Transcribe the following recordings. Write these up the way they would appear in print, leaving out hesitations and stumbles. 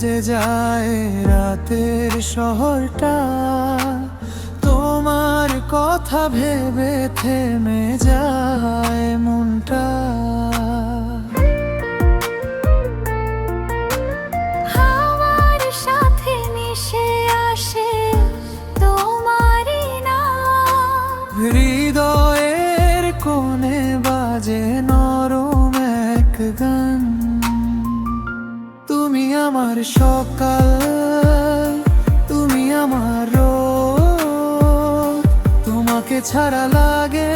যে যায় রাতের শহরটা, তোমার কথা ভেবে থেমে যায় মনটা। হাওয়ার সাথে মিশে আসে তোমারই নাম, হৃদয়ের কোণে বাজে নরম এক গান। তুমি আমার সকাল, তুমি আমার রোদ, তোমাকে ছাড়া লাগে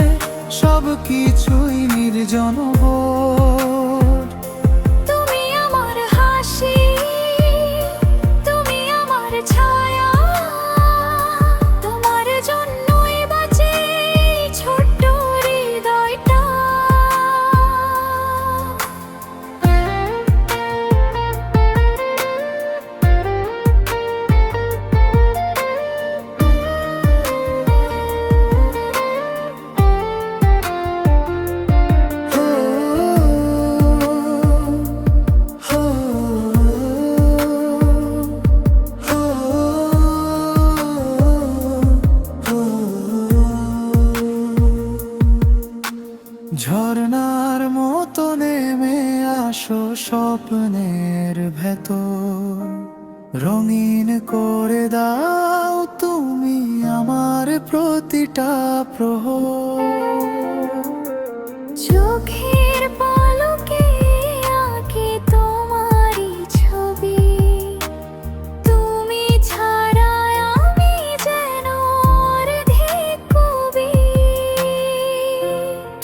সব কিছুই নির্জন বোধ। তুমি আমার হাসি, তুমি আমার ছায়া, তোমার জন্যই বাঁচে এই ছোট্ট হৃদয়টা। ঝর্ণার মতো নেমে আসো স্বপ্নের ভেতর, রঙিন করে দাও তুমি আমার প্রতিটা প্রহর। চোখের পলকে আঁকি তোমারই ছবি, তুমি ছাড়া আমি যেন অর্ধেক কবি।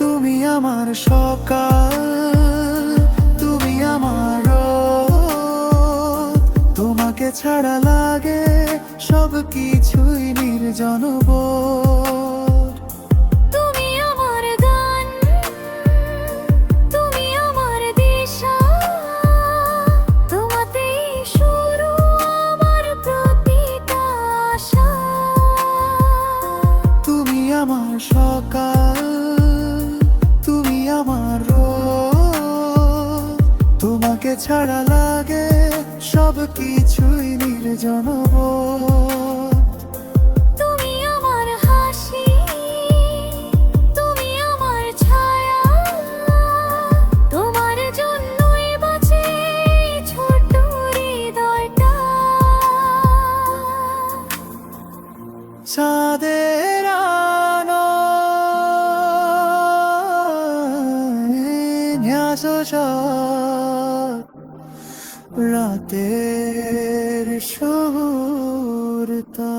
তুমি আমার সকাল, তুমি আমার রোদ, তোমাকে ছাড়া লাগে সব কিছুই নির্জন বোধ। তুমি আমার গান, তুমি আমার দিশা, তোমাতেই শুরু আমার প্রতিটা আশা। তুমি আমার সকাল, তুমি আমার রোদ, তোমাকে ছাড়া লাগে সব কিছুই নির্জন বোধ। তুমি আমার হাসি, তুমি আমার ছায়া, তোমার জন্যই বাঁচে এই ছোট্ট হৃদয়টা। চাঁদের আলো রাতের শহরটা।